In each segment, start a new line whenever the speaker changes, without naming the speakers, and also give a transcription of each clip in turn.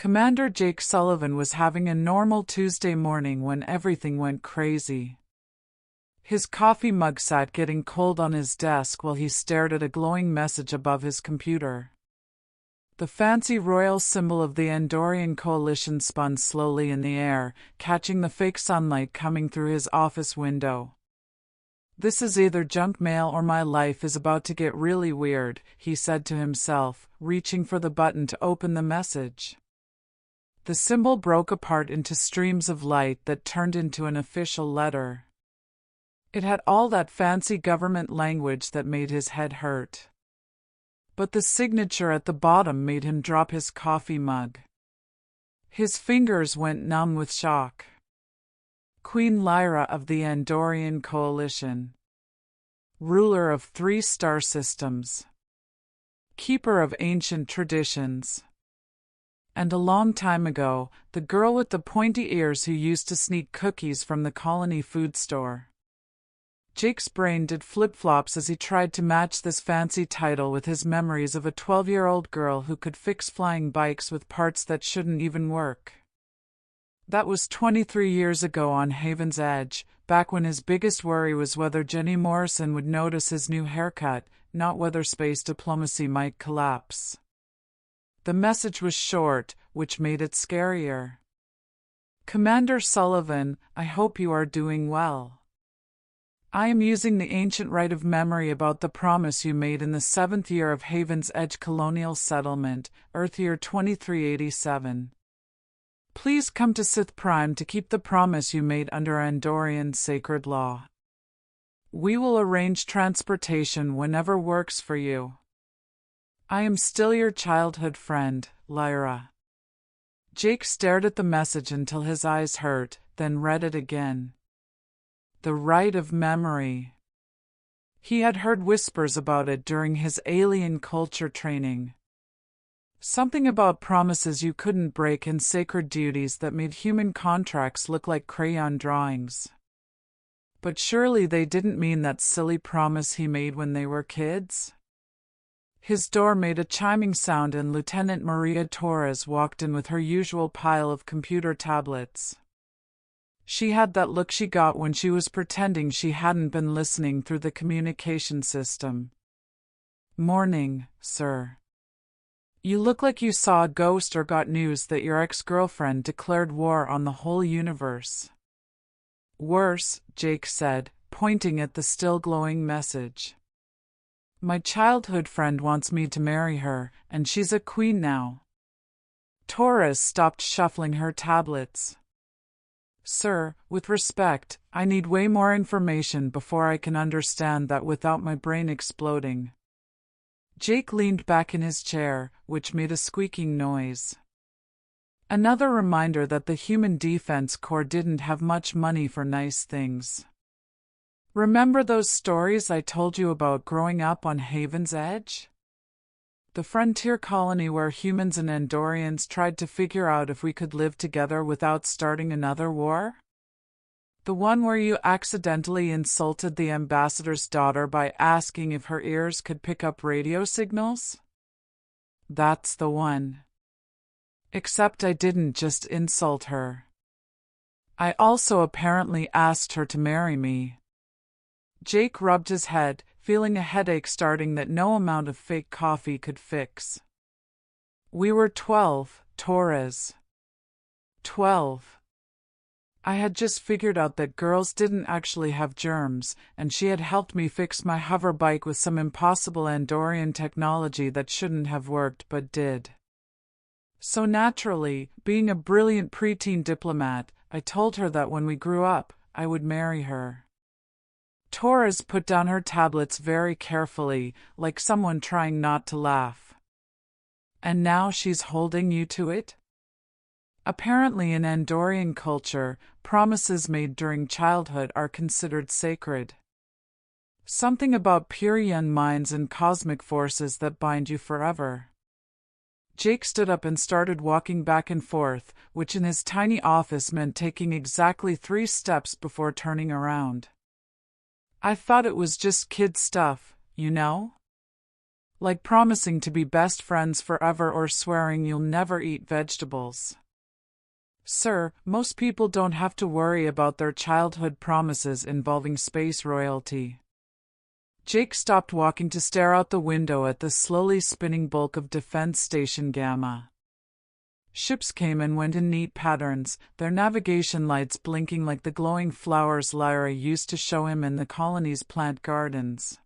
Commander Jake Sullivan was having a normal Tuesday morning when everything went crazy. His coffee mug sat getting cold on his desk while he stared at a glowing message above his computer. The fancy royal symbol of the Andorian coalition spun slowly in the air, catching the fake sunlight coming through his office window. "This is either junk mail or my life is about to get really weird," he said to himself, reaching for the button to open the message. The symbol broke apart into streams of light that turned into an official letter. It had all that fancy government language that made his head hurt. But the signature at the bottom made him drop his coffee mug. His fingers went numb with shock. Queen Lyra of the Andorian Coalition. Ruler of 3 star systems. Keeper of ancient traditions. And a long time ago, the girl with the pointy ears who used to sneak cookies from the colony food store. Jake's brain did flip-flops as he tried to match this fancy title with his memories of a 12-year-old girl who could fix flying bikes with parts that shouldn't even work. That was 23 years ago on Haven's Edge, back when his biggest worry was whether Jenny Morrison would notice his new haircut, not whether space diplomacy might collapse. The message was short, which made it scarier. "Commander Sullivan, I hope you are doing well. I am using the ancient rite of memory about the promise you made in the 7th year of Haven's Edge colonial settlement, Earth year 2387. Please come to Sith Prime to keep the promise you made under Andorian sacred law. We will arrange transportation whenever works for you. I am still your childhood friend, Lyra." Jake stared at the message until his eyes hurt, then read it again. The rite of memory. He had heard whispers about it during his alien culture training. Something about promises you couldn't break and sacred duties that made human contracts look like crayon drawings. But surely they didn't mean that silly promise he made when they were kids? His door made a chiming sound and Lieutenant Maria Torres walked in with her usual pile of computer tablets. She had that look she got when she was pretending she hadn't been listening through the communication system. "Morning, sir. You look like you saw a ghost or got news that your ex-girlfriend declared war on the whole universe." "Worse," Jake said, pointing at the still glowing message. "My childhood friend wants me to marry her, and she's a queen now." Torres stopped shuffling her tablets. "Sir, with respect, I need way more information before I can understand that without my brain exploding." Jake leaned back in his chair, which made a squeaking noise. Another reminder that the Human Defense Corps didn't have much money for nice things. "Remember those stories I told you about growing up on Haven's Edge? The frontier colony where humans and Andorians tried to figure out if we could live together without starting another war? The one where you accidentally insulted the ambassador's daughter by asking if her ears could pick up radio signals? That's the one. Except I didn't just insult her. I also apparently asked her to marry me." Jake rubbed his head, feeling a headache starting that no amount of fake coffee could fix. "We were 12, Torres. 12. I had just figured out that girls didn't actually have germs, and she had helped me fix my hover bike with some impossible Andorian technology that shouldn't have worked but did. So naturally, being a brilliant preteen diplomat, I told her that when we grew up, I would marry her." Torres put down her tablets very carefully, like someone trying not to laugh. "And now she's holding you to it?" Apparently in Andorian culture, promises made during childhood are considered sacred. Something about pure young minds and cosmic forces that bind you forever. Jake stood up and started walking back and forth, which in his tiny office meant taking exactly 3 steps before turning around. "I thought it was just kid stuff, you know? Like promising to be best friends forever or swearing you'll never eat vegetables. Sir, most people don't have to worry about their childhood promises involving space royalty. Jake stopped walking to stare out the window at the slowly spinning bulk of Defense Station Gamma. Ships came and went in neat patterns, their navigation lights blinking like the glowing flowers Lyra used to show him in the colony's plant gardens.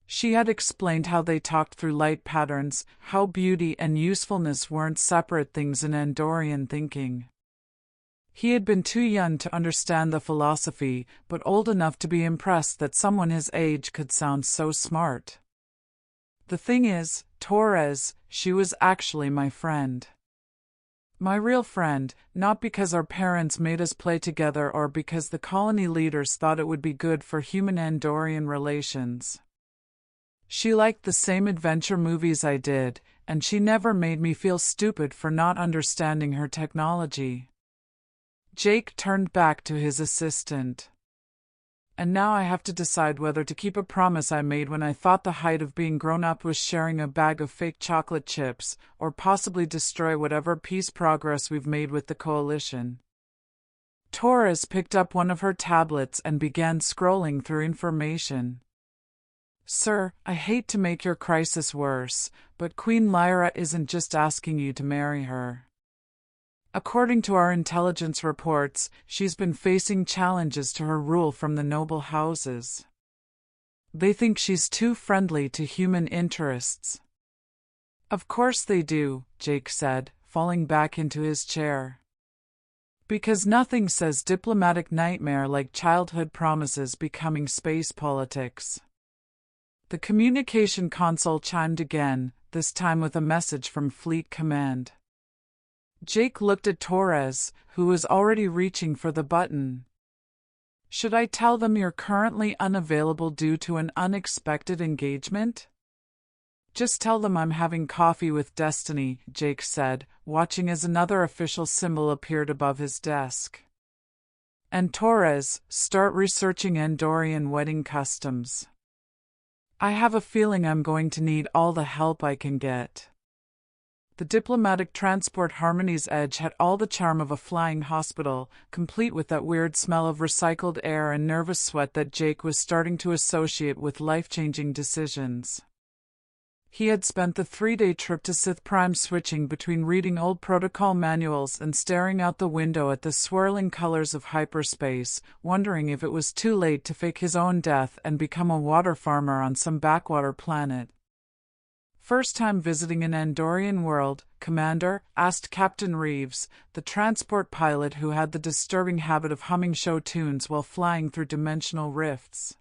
She had explained how they talked through light patterns, how beauty and usefulness weren't separate things in Andorian thinking. He had been too young to understand the philosophy, but old enough to be impressed that someone his age could sound so smart. The thing is, Torres, she was actually my friend. My real friend, not because our parents made us play together or because the colony leaders thought it would be good for human-Andorian relations. She liked the same adventure movies I did, and she never made me feel stupid for not understanding her technology. Jake turned back to his assistant. And now I have to decide whether to keep a promise I made when I thought the height of being grown up was sharing a bag of fake chocolate chips, or possibly destroy whatever peace progress we've made with the coalition. Torres picked up one of her tablets and began scrolling through information. Sir, I hate to make your crisis worse, but Queen Lyra isn't just asking you to marry her. According to our intelligence reports, she's been facing challenges to her rule from the noble houses. They think she's too friendly to human interests. Of course they do, Jake said, falling back into his chair. Because nothing says diplomatic nightmare like childhood promises becoming space politics. The communication console chimed again, this time with a message from Fleet Command. Jake looked at Torres, who was already reaching for the button. Should I tell them you're currently unavailable due to an unexpected engagement? Just tell them I'm having coffee with Destiny, Jake said, watching as another official symbol appeared above his desk. And Torres, start researching Andorian wedding customs. I have a feeling I'm going to need all the help I can get. The diplomatic transport Harmony's Edge had all the charm of a flying hospital, complete with that weird smell of recycled air and nervous sweat that Jake was starting to associate with life-changing decisions. He had spent the 3-day trip to Sith Prime switching between reading old protocol manuals and staring out the window at the swirling colors of hyperspace, wondering if it was too late to fake his own death and become a water farmer on some backwater planet. First time visiting an Andorian world, Commander? Asked Captain Reeves, the transport pilot who had the disturbing habit of humming show tunes while flying through dimensional rifts.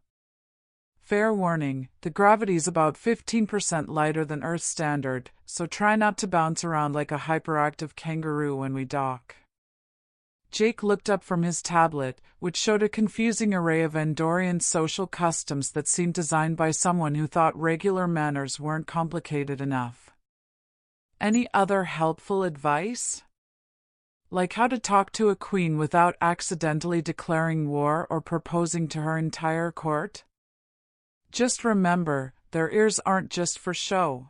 Fair warning, the gravity's about 15% lighter than Earth standard, so try not to bounce around like a hyperactive kangaroo when we dock. Jake looked up from his tablet, which showed a confusing array of Andorian social customs that seemed designed by someone who thought regular manners weren't complicated enough. Any other helpful advice? Like how to talk to a queen without accidentally declaring war or proposing to her entire court? Just remember, their ears aren't just for show.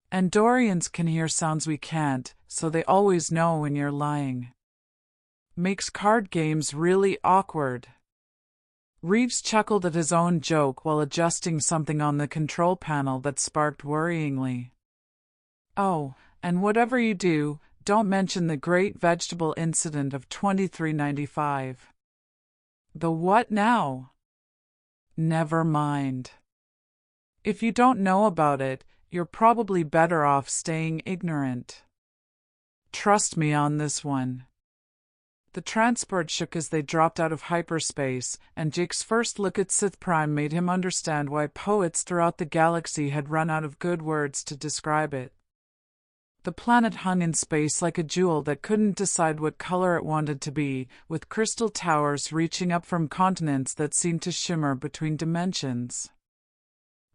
Andorians can hear sounds we can't, so they always know when you're lying. Makes card games really awkward. Reeves chuckled at his own joke while adjusting something on the control panel that sparked worryingly. Oh, and whatever you do, don't mention the great vegetable incident of 2395. The what now? Never mind. If you don't know about it, you're probably better off staying ignorant. Trust me on this one. The transport shook as they dropped out of hyperspace, and Jake's first look at Sith Prime made him understand why poets throughout the galaxy had run out of good words to describe it. The planet hung in space like a jewel that couldn't decide what color it wanted to be, with crystal towers reaching up from continents that seemed to shimmer between dimensions.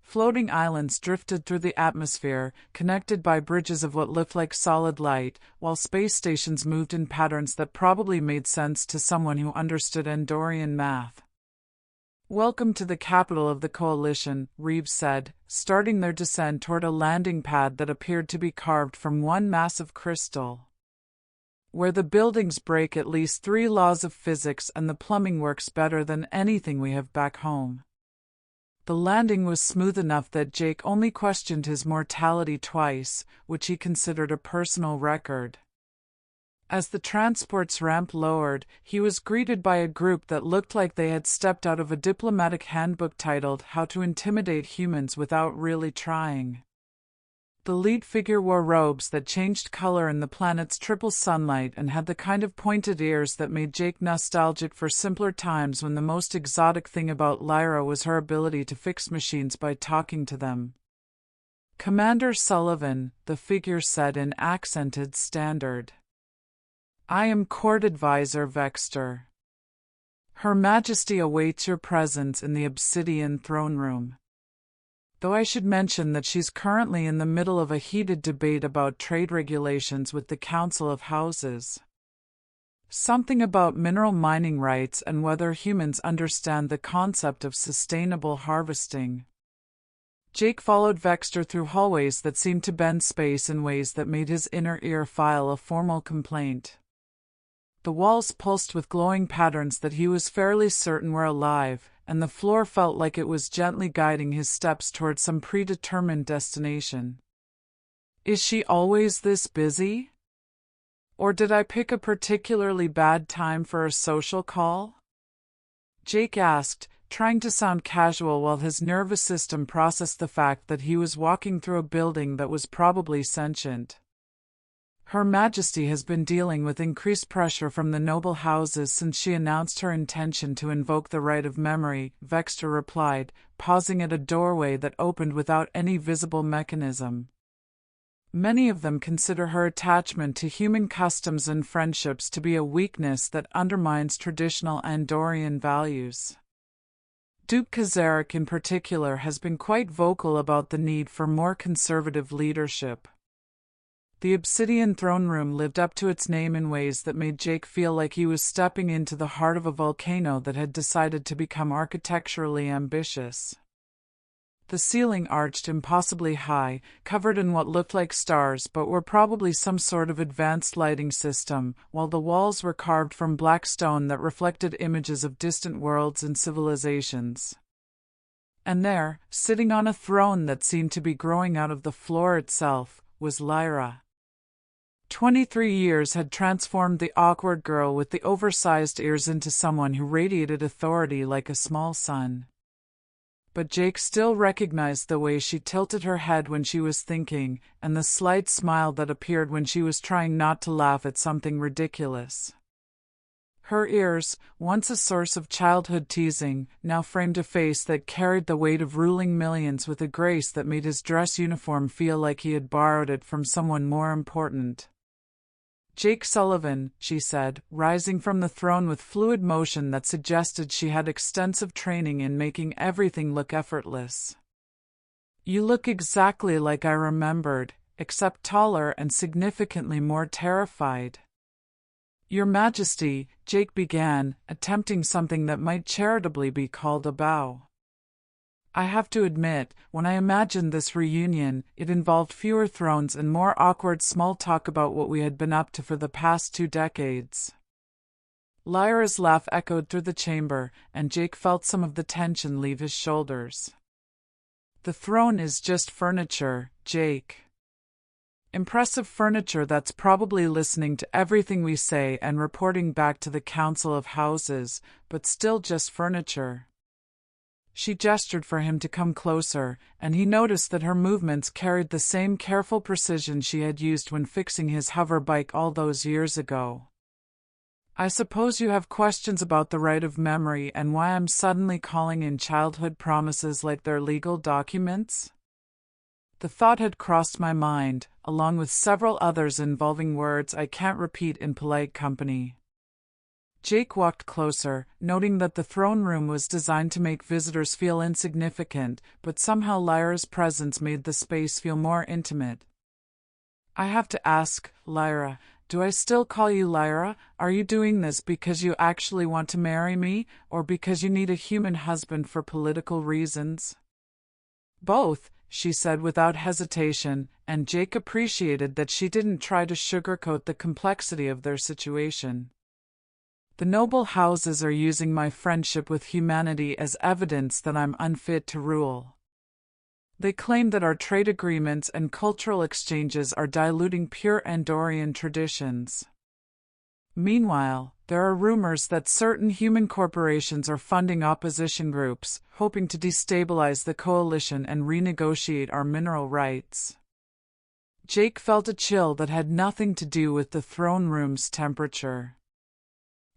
Floating islands drifted through the atmosphere, connected by bridges of what looked like solid light, while space stations moved in patterns that probably made sense to someone who understood Andorian math. Welcome to the capital of the coalition, Reeves said, starting their descent toward a landing pad that appeared to be carved from one massive crystal. Where the buildings break at least 3 laws of physics and the plumbing works better than anything we have back home. The landing was smooth enough that Jake only questioned his mortality twice, which he considered a personal record. As the transport's ramp lowered, he was greeted by a group that looked like they had stepped out of a diplomatic handbook titled How to Intimidate Humans Without Really Trying. The lead figure wore robes that changed color in the planet's triple sunlight and had the kind of pointed ears that made Jake nostalgic for simpler times when the most exotic thing about Lyra was her ability to fix machines by talking to them. Commander Sullivan, the figure said in accented standard. I am Court Advisor Vexter. Her Majesty awaits your presence in the Obsidian Throne Room. Though I should mention that she's currently in the middle of a heated debate about trade regulations with the Council of Houses. Something about mineral mining rights and whether humans understand the concept of sustainable harvesting. Jake followed Vexter through hallways that seemed to bend space in ways that made his inner ear file a formal complaint. The walls pulsed with glowing patterns that he was fairly certain were alive, and the floor felt like it was gently guiding his steps toward some predetermined destination. Is she always this busy? Or did I pick a particularly bad time for a social call? Jake asked, trying to sound casual while his nervous system processed the fact that he was walking through a building that was probably sentient. Her Majesty has been dealing with increased pressure from the noble houses since she announced her intention to invoke the right of memory, Vexter replied, pausing at a doorway that opened without any visible mechanism. Many of them consider her attachment to human customs and friendships to be a weakness that undermines traditional Andorian values. Duke Kazarek in particular has been quite vocal about the need for more conservative leadership. The Obsidian Throne Room lived up to its name in ways that made Jake feel like he was stepping into the heart of a volcano that had decided to become architecturally ambitious. The ceiling arched impossibly high, covered in what looked like stars but were probably some sort of advanced lighting system, while the walls were carved from black stone that reflected images of distant worlds and civilizations. And there, sitting on a throne that seemed to be growing out of the floor itself, was Lyra. 23 years had transformed the awkward girl with the oversized ears into someone who radiated authority like a small sun. But Jake still recognized the way she tilted her head when she was thinking, and the slight smile that appeared when she was trying not to laugh at something ridiculous. Her ears, once a source of childhood teasing, now framed a face that carried the weight of ruling millions with a grace that made his dress uniform feel like he had borrowed it from someone more important. Jake Sullivan, she said, rising from the throne with fluid motion that suggested she had extensive training in making everything look effortless. You look exactly like I remembered, except taller and significantly more terrified. Your Majesty, Jake began, attempting something that might charitably be called a bow. I have to admit, when I imagined this reunion, it involved fewer thrones and more awkward small talk about what we had been up to for the past 2 decades. Lyra's laugh echoed through the chamber, and Jake felt some of the tension leave his shoulders. The throne is just furniture, Jake. Impressive furniture that's probably listening to everything we say and reporting back to the Council of Houses, but still just furniture. She gestured for him to come closer, and he noticed that her movements carried the same careful precision she had used when fixing his hover bike all those years ago. I suppose you have questions about the right of memory and why I'm suddenly calling in childhood promises like they're legal documents? The thought had crossed my mind, along with several others involving words I can't repeat in polite company. Jake walked closer, noting that the throne room was designed to make visitors feel insignificant, but somehow Lyra's presence made the space feel more intimate. I have to ask, Lyra, Do I still call you Lyra? Are you doing this because you actually want to marry me, or because you need a human husband for political reasons? Both, she said without hesitation, and Jake appreciated that she didn't try to sugarcoat the complexity of their situation. The noble houses are using my friendship with humanity as evidence that I'm unfit to rule. They claim that our trade agreements and cultural exchanges are diluting pure Andorian traditions. Meanwhile, there are rumors that certain human corporations are funding opposition groups, hoping to destabilize the coalition and renegotiate our mineral rights. Jake felt a chill that had nothing to do with the throne room's temperature.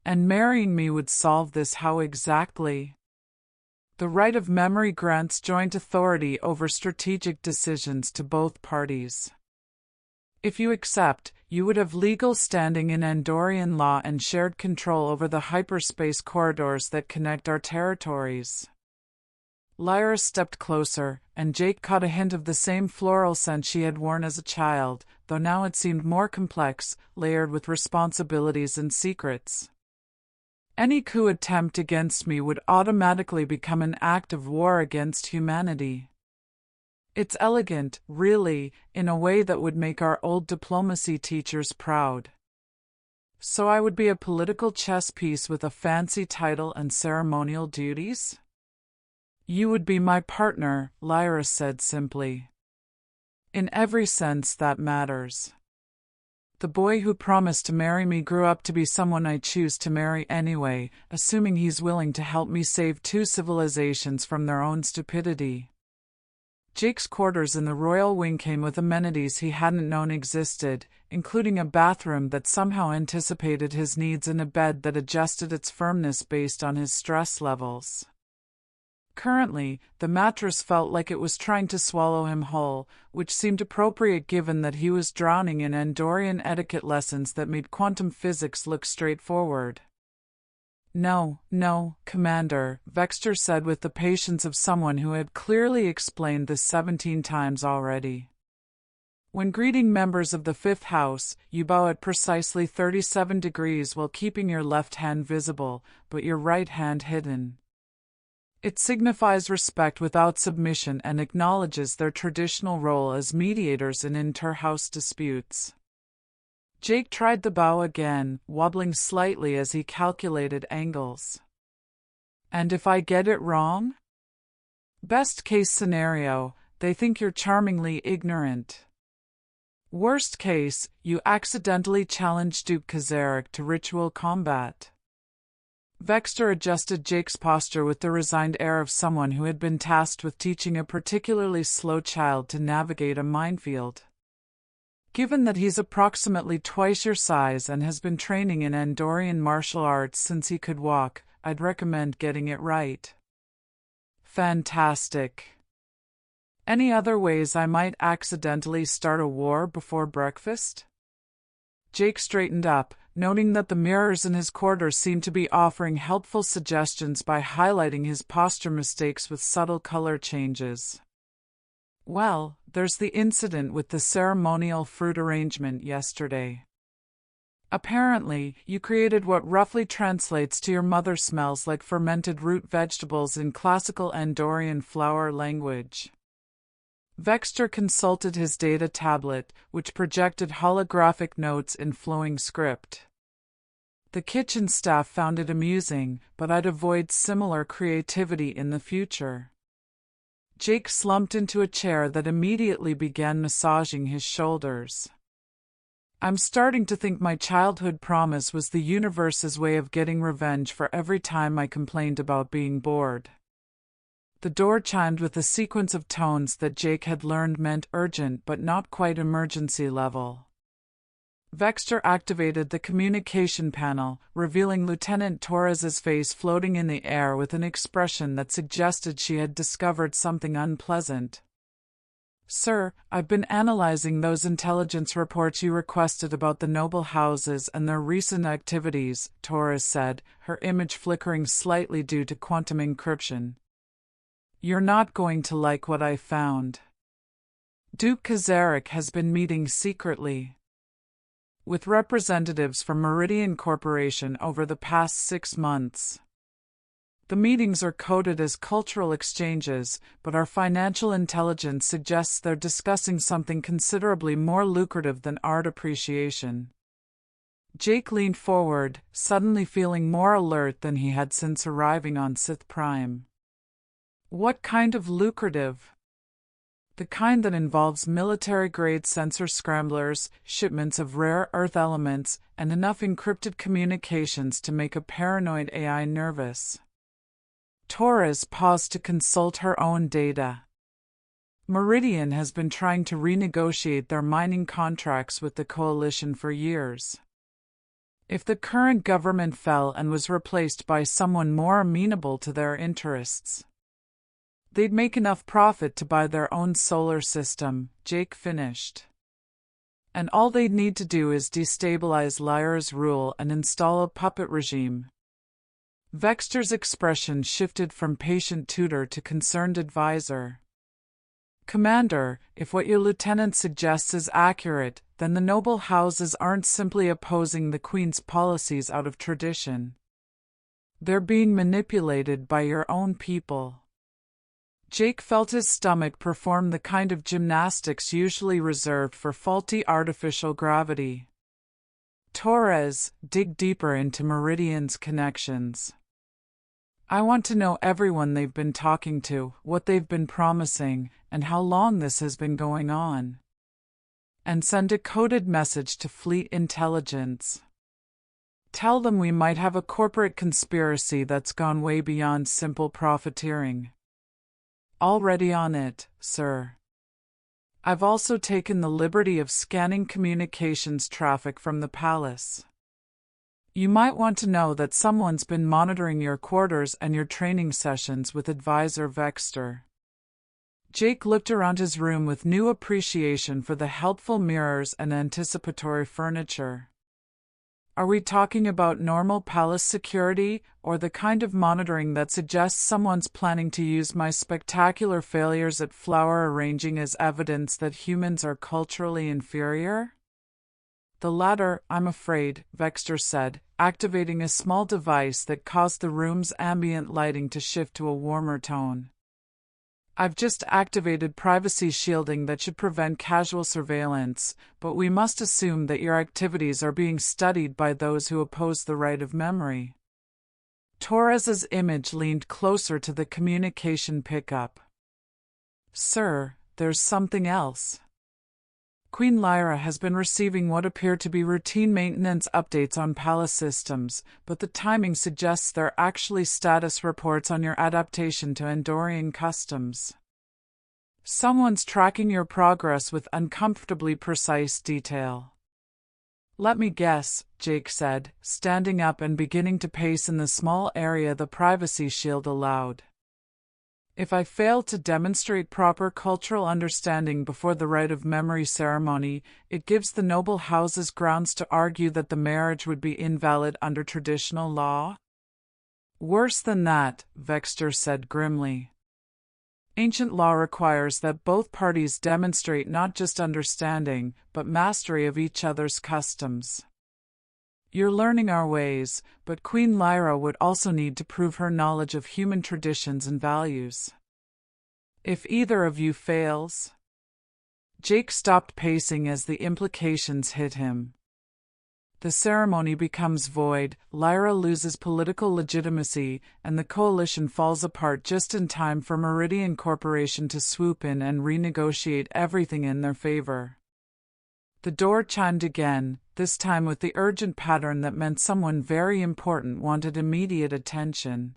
And marrying me would solve this. How exactly? The right of memory grants joint authority over strategic decisions to both parties. If you accept, you would have legal standing in Andorian law and shared control over the hyperspace corridors that connect our territories. Lyra stepped closer, and Jake caught a hint of the same floral scent she had worn as a child, though now it seemed more complex, layered with responsibilities and secrets. Any coup attempt against me would automatically become an act of war against humanity. It's elegant, really, in a way that would make our old diplomacy teachers proud. So I would be a political chess piece with a fancy title and ceremonial duties? You would be my partner, Lyra said simply. In every sense that matters. The boy who promised to marry me grew up to be someone I choose to marry anyway, assuming he's willing to help me save two civilizations from their own stupidity. Jake's quarters in the royal wing came with amenities he hadn't known existed, including a bathroom that somehow anticipated his needs and a bed that adjusted its firmness based on his stress levels. Currently, the mattress felt like it was trying to swallow him whole, which seemed appropriate given that he was drowning in Andorian etiquette lessons that made quantum physics look straightforward. No, Commander, Vexter said with the patience of someone who had clearly explained this 17 times already. When greeting members of the Fifth House, you bow at precisely 37 degrees while keeping your left hand visible, but your right hand hidden. It signifies respect without submission and acknowledges their traditional role as mediators in inter-house disputes. Jake tried the bow again, wobbling slightly as he calculated angles. And if I get it wrong? Best case scenario, they think you're charmingly ignorant. Worst case, you accidentally challenge Duke Kazarek to ritual combat. Vexter adjusted Jake's posture with the resigned air of someone who had been tasked with teaching a particularly slow child to navigate a minefield. Given that he's approximately twice your size and has been training in Andorian martial arts since he could walk, I'd recommend getting it right. Fantastic. Any other ways I might accidentally start a war before breakfast? Jake straightened up, noting that the mirrors in his quarters seemed to be offering helpful suggestions by highlighting his posture mistakes with subtle color changes. Well, there's the incident with the ceremonial fruit arrangement yesterday. Apparently, you created what roughly translates to your mother smells like fermented root vegetables in classical Andorian flower language. Vexter consulted his data tablet, which projected holographic notes in flowing script. The kitchen staff found it amusing, but I'd avoid similar creativity in the future. Jake slumped into a chair that immediately began massaging his shoulders. I'm starting to think my childhood promise was the universe's way of getting revenge for every time I complained about being bored. The door chimed with a sequence of tones that Jake had learned meant urgent but not quite emergency level. Vexter activated the communication panel, revealing Lieutenant Torres's face floating in the air with an expression that suggested she had discovered something unpleasant. Sir, I've been analyzing those intelligence reports you requested about the noble houses and their recent activities, Torres said, her image flickering slightly due to quantum encryption. You're not going to like what I found. Duke Kazarek has been meeting secretly. with representatives from Meridian Corporation over the past 6 months. The meetings are coded as cultural exchanges, but our financial intelligence suggests they're discussing something considerably more lucrative than art appreciation. Jake leaned forward, suddenly feeling more alert than he had since arriving on Sith Prime. What kind of lucrative? The kind that involves military-grade sensor scramblers, shipments of rare earth elements, and enough encrypted communications to make a paranoid AI nervous. Torres paused to consult her own data. Meridian has been trying to renegotiate their mining contracts with the Coalition for years. If the current government fell and was replaced by someone more amenable to their interests, they'd make enough profit to buy their own solar system, Jake finished. And all they'd need to do is destabilize Lyra's rule and install a puppet regime. Vexter's expression shifted from patient tutor to concerned advisor. Commander, if what your lieutenant suggests is accurate, then the noble houses aren't simply opposing the Queen's policies out of tradition. They're being manipulated by your own people. Jake felt his stomach perform the kind of gymnastics usually reserved for faulty artificial gravity. Torres, dig deeper into Meridian's connections. I want to know everyone they've been talking to, what they've been promising, and how long this has been going on. And send a coded message to Fleet Intelligence. Tell them we might have a corporate conspiracy that's gone way beyond simple profiteering. Already on it, sir. I've also taken the liberty of scanning communications traffic from the palace. You might want to know that someone's been monitoring your quarters and your training sessions with Advisor Vexter. Jake looked around his room with new appreciation for the helpful mirrors and anticipatory furniture. Are we talking about normal palace security, or the kind of monitoring that suggests someone's planning to use my spectacular failures at flower arranging as evidence that humans are culturally inferior? The latter, I'm afraid, Vexter said, activating a small device that caused the room's ambient lighting to shift to a warmer tone. I've just activated privacy shielding that should prevent casual surveillance, but we must assume that your activities are being studied by those who oppose the right of memory. Torres's image leaned closer to the communication pickup. Sir, there's something else. Queen Lyra has been receiving what appear to be routine maintenance updates on palace systems, but the timing suggests they're actually status reports on your adaptation to Andorian customs. Someone's tracking your progress with uncomfortably precise detail. Let me guess, Jake said, standing up and beginning to pace in the small area the privacy shield allowed. If I fail to demonstrate proper cultural understanding before the rite of memory ceremony, it gives the noble houses grounds to argue that the marriage would be invalid under traditional law? Worse than that, Vexter said grimly. Ancient law requires that both parties demonstrate not just understanding, but mastery of each other's customs. You're learning our ways, but Queen Lyra would also need to prove her knowledge of human traditions and values. If either of you fails... Jake stopped pacing as the implications hit him. The ceremony becomes void, Lyra loses political legitimacy, and the coalition falls apart just in time for Meridian Corporation to swoop in and renegotiate everything in their favor. The door chimed again, this time with the urgent pattern that meant someone very important wanted immediate attention.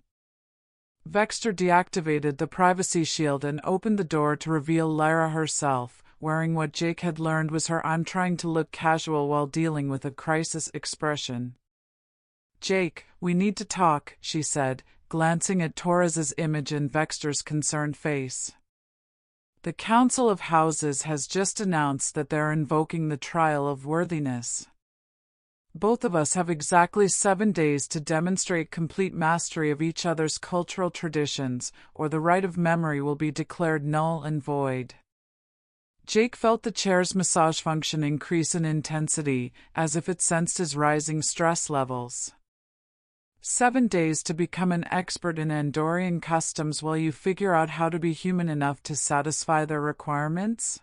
Vexter deactivated the privacy shield and opened the door to reveal Lyra herself, wearing what Jake had learned was her "I'm trying to look casual while dealing with a crisis" expression. Jake, we need to talk, she said, glancing at Torres's image and Vexter's concerned face. The Council of Houses has just announced that they're invoking the trial of worthiness. Both of us have exactly 7 days to demonstrate complete mastery of each other's cultural traditions, or the right of memory will be declared null and void. Jake felt the chair's massage function increase in intensity, as if it sensed his rising stress levels. 7 days to become an expert in Andorian customs while you figure out how to be human enough to satisfy their requirements?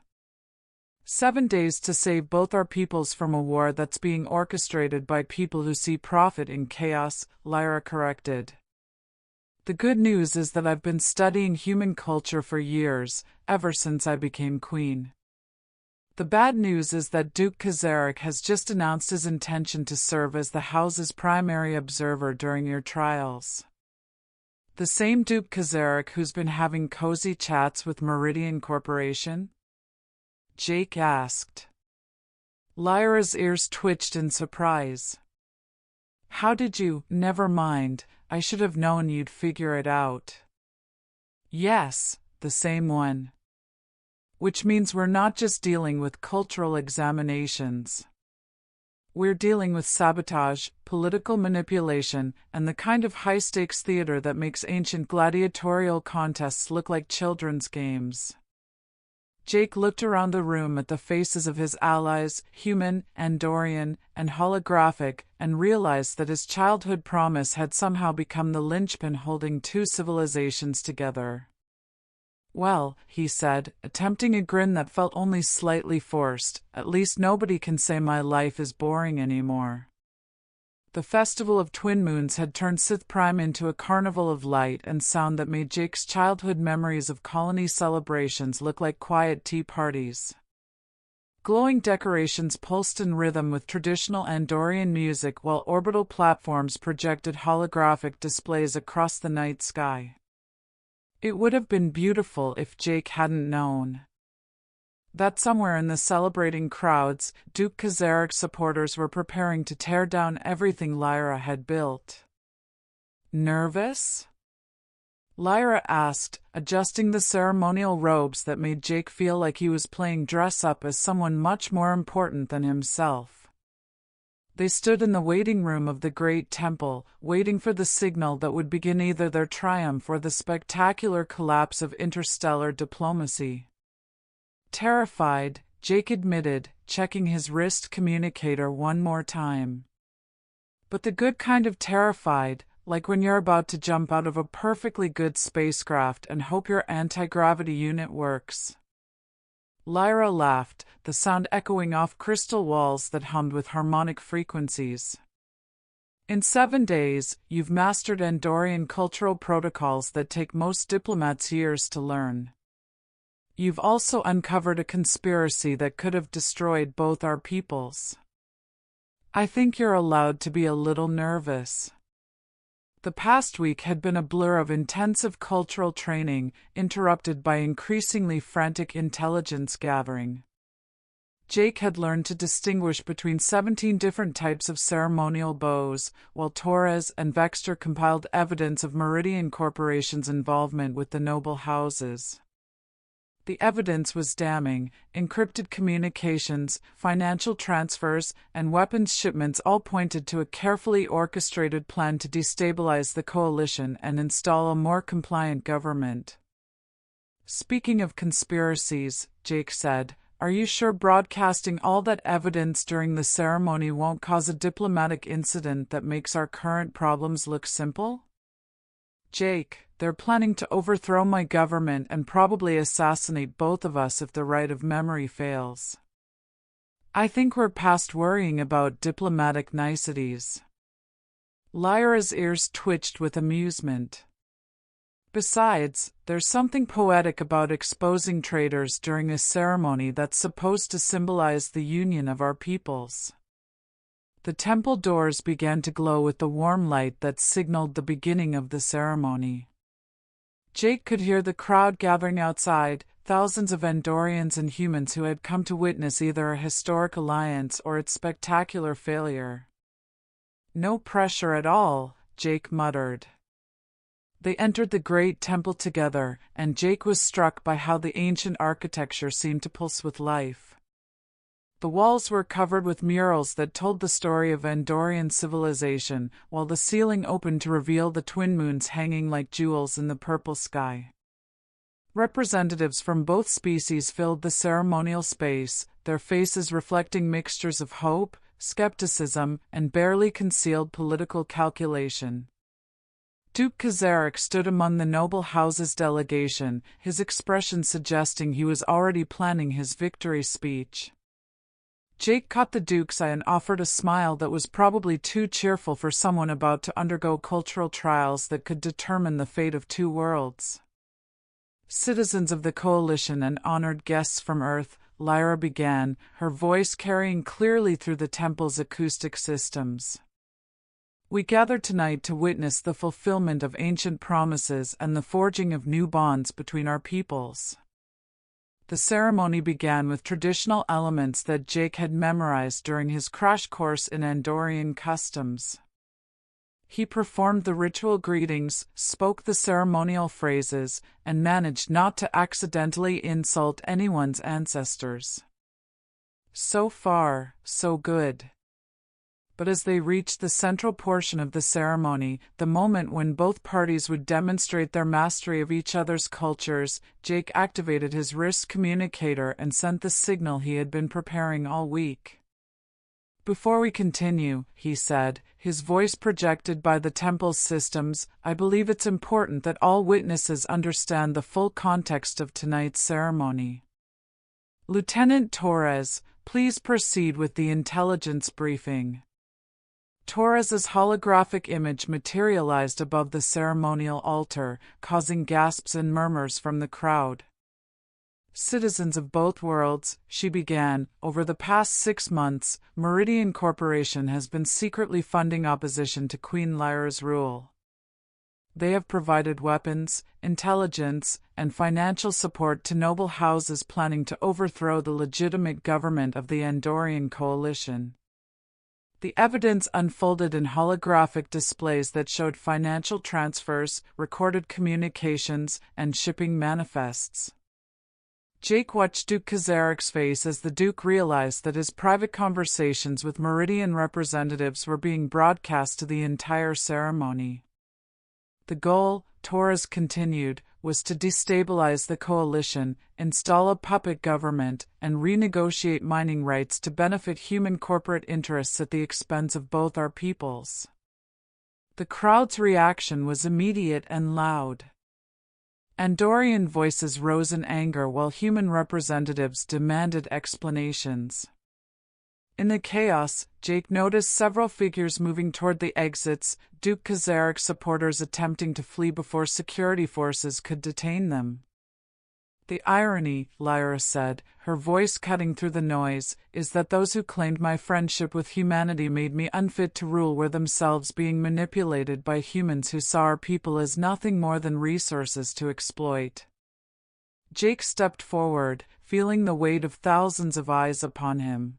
7 days to save both our peoples from a war that's being orchestrated by people who see profit in chaos, Lyra corrected. The good news is that I've been studying human culture for years, ever since I became queen. The bad news is that Duke Kazarek has just announced his intention to serve as the House's primary observer during your trials. The same Duke Kazarek who's been having cozy chats with Meridian Corporation? Jake asked. Lyra's ears twitched in surprise. How did you? Never mind, I should have known you'd figure it out. Yes, the same one. Which means we're not just dealing with cultural examinations. We're dealing with sabotage, political manipulation, and the kind of high-stakes theater that makes ancient gladiatorial contests look like children's games. Jake looked around the room at the faces of his allies, human, Andorian, and holographic, and realized that his childhood promise had somehow become the linchpin holding two civilizations together. Well, he said, attempting a grin that felt only slightly forced, at least nobody can say my life is boring anymore. The Festival of Twin Moons had turned Sith Prime into a carnival of light and sound that made Jake's childhood memories of colony celebrations look like quiet tea parties. Glowing decorations pulsed in rhythm with traditional Andorian music while orbital platforms projected holographic displays across the night sky. It would have been beautiful if Jake hadn't known that somewhere in the celebrating crowds, Duke Kazarek's supporters were preparing to tear down everything Lyra had built. Nervous? Lyra asked, adjusting the ceremonial robes that made Jake feel like he was playing dress-up as someone much more important than himself. They stood in the waiting room of the Great Temple, waiting for the signal that would begin either their triumph or the spectacular collapse of interstellar diplomacy. Terrified, Jake admitted, checking his wrist communicator one more time. But the good kind of terrified, like when you're about to jump out of a perfectly good spacecraft and hope your anti-gravity unit works. Lyra laughed, the sound echoing off crystal walls that hummed with harmonic frequencies. In 7 days, you've mastered Andorian cultural protocols that take most diplomats years to learn. You've also uncovered a conspiracy that could have destroyed both our peoples. I think you're allowed to be a little nervous. The past week had been a blur of intensive cultural training, interrupted by increasingly frantic intelligence gathering. Jake had learned to distinguish between 17 different types of ceremonial bows, while Torres and Vexter compiled evidence of Meridian Corporation's involvement with the noble houses. The evidence was damning. Encrypted communications, financial transfers, and weapons shipments all pointed to a carefully orchestrated plan to destabilize the coalition and install a more compliant government. Speaking of conspiracies, Jake said, are you sure broadcasting all that evidence during the ceremony won't cause a diplomatic incident that makes our current problems look simple? Jake, they're planning to overthrow my government and probably assassinate both of us if the right of memory fails. I think we're past worrying about diplomatic niceties. Lyra's ears twitched with amusement. Besides, there's something poetic about exposing traitors during a ceremony that's supposed to symbolize the union of our peoples. The temple doors began to glow with the warm light that signaled the beginning of the ceremony. Jake could hear the crowd gathering outside, thousands of Andorians and humans who had come to witness either a historic alliance or its spectacular failure. No pressure at all, Jake muttered. They entered the great temple together, and Jake was struck by how the ancient architecture seemed to pulse with life. The walls were covered with murals that told the story of Andorian civilization, while the ceiling opened to reveal the twin moons hanging like jewels in the purple sky. Representatives from both species filled the ceremonial space, their faces reflecting mixtures of hope, skepticism, and barely concealed political calculation. Duke Kazarek stood among the noble house's delegation, his expression suggesting he was already planning his victory speech. Jake caught the Duke's eye and offered a smile that was probably too cheerful for someone about to undergo cultural trials that could determine the fate of two worlds. Citizens of the Coalition and honored guests from Earth, Lyra began, her voice carrying clearly through the temple's acoustic systems. We gather tonight to witness the fulfillment of ancient promises and the forging of new bonds between our peoples. The ceremony began with traditional elements that Jake had memorized during his crash course in Andorian customs. He performed the ritual greetings, spoke the ceremonial phrases, and managed not to accidentally insult anyone's ancestors. So far, so good. But as they reached the central portion of the ceremony, the moment when both parties would demonstrate their mastery of each other's cultures, Jake activated his wrist communicator and sent the signal he had been preparing all week. Before we continue, he said, his voice projected by the temple's systems, I believe it's important that all witnesses understand the full context of tonight's ceremony. Lieutenant Torres, please proceed with the intelligence briefing. Torres's holographic image materialized above the ceremonial altar, causing gasps and murmurs from the crowd. Citizens of both worlds, she began, over the past 6 months, Meridian Corporation has been secretly funding opposition to Queen Lyra's rule. They have provided weapons, intelligence, and financial support to noble houses planning to overthrow the legitimate government of the Andorian Coalition. The evidence unfolded in holographic displays that showed financial transfers, recorded communications, and shipping manifests. Jake watched Duke Kazarek's face as the Duke realized that his private conversations with Meridian representatives were being broadcast to the entire ceremony. The goal, Torres continued, was to destabilize the coalition, install a puppet government, and renegotiate mining rights to benefit human corporate interests at the expense of both our peoples. The crowd's reaction was immediate and loud. Andorian voices rose in anger while human representatives demanded explanations. In the chaos, Jake noticed several figures moving toward the exits, Duke Kazarek supporters attempting to flee before security forces could detain them. The irony, Lyra said, her voice cutting through the noise, is that those who claimed my friendship with humanity made me unfit to rule were themselves being manipulated by humans who saw our people as nothing more than resources to exploit. Jake stepped forward, feeling the weight of thousands of eyes upon him.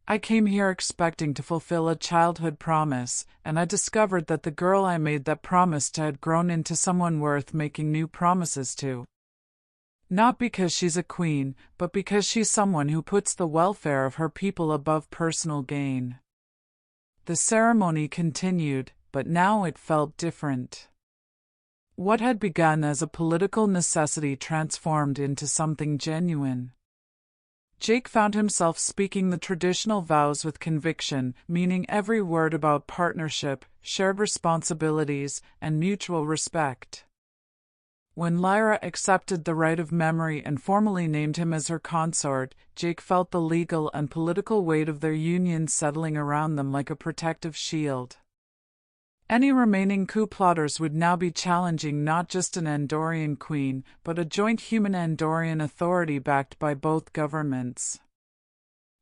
I came here expecting to fulfill a childhood promise, and I discovered that the girl I made that promise to had grown into someone worth making new promises to. Not because she's a queen, but because she's someone who puts the welfare of her people above personal gain. The ceremony continued, but now it felt different. What had begun as a political necessity transformed into something genuine. Jake found himself speaking the traditional vows with conviction, meaning every word about partnership, shared responsibilities, and mutual respect. When Lyra accepted the right of memory and formally named him as her consort, Jake felt the legal and political weight of their union settling around them like a protective shield. Any remaining coup plotters would now be challenging not just an Andorian queen, but a joint human Andorian authority backed by both governments.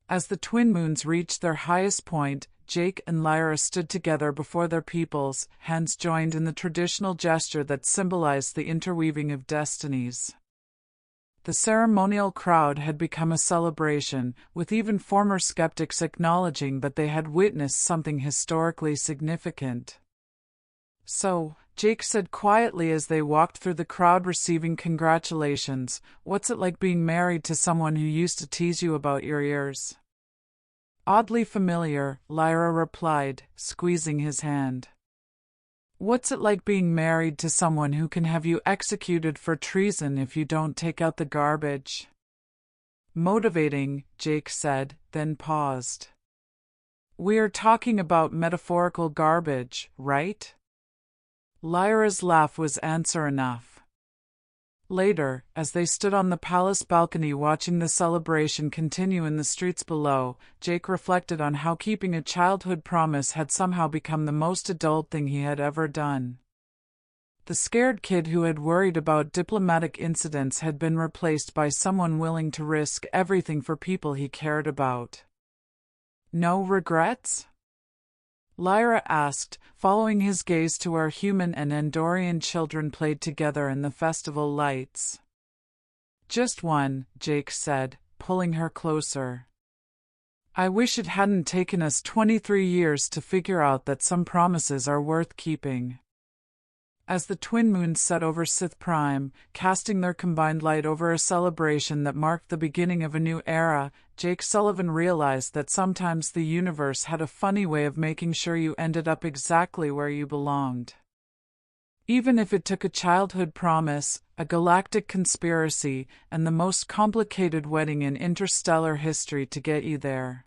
As the twin moons reached their highest point, Jake and Lyra stood together before their peoples, hands joined in the traditional gesture that symbolized the interweaving of destinies. The ceremonial crowd had become a celebration, with even former skeptics acknowledging that they had witnessed something historically significant. So, Jake said quietly as they walked through the crowd receiving congratulations, what's it like being married to someone who used to tease you about your ears? Oddly familiar, Lyra replied, squeezing his hand. What's it like being married to someone who can have you executed for treason if you don't take out the garbage? Motivating, Jake said, then paused. We are talking about metaphorical garbage, right? Lyra's laugh was answer enough. Later, as they stood on the palace balcony watching the celebration continue in the streets below, Jake reflected on how keeping a childhood promise had somehow become the most adult thing he had ever done. The scared kid who had worried about diplomatic incidents had been replaced by someone willing to risk everything for people he cared about. No regrets? Lyra asked, following his gaze to where human and Andorian children played together in the festival lights. Just one, Jake said, pulling her closer. I wish it hadn't taken us 23 years to figure out that some promises are worth keeping. As the twin moons set over Sith Prime, casting their combined light over a celebration that marked the beginning of a new era, Jake Sullivan realized that sometimes the universe had a funny way of making sure you ended up exactly where you belonged. Even if it took a childhood promise, a galactic conspiracy, and the most complicated wedding in interstellar history to get you there.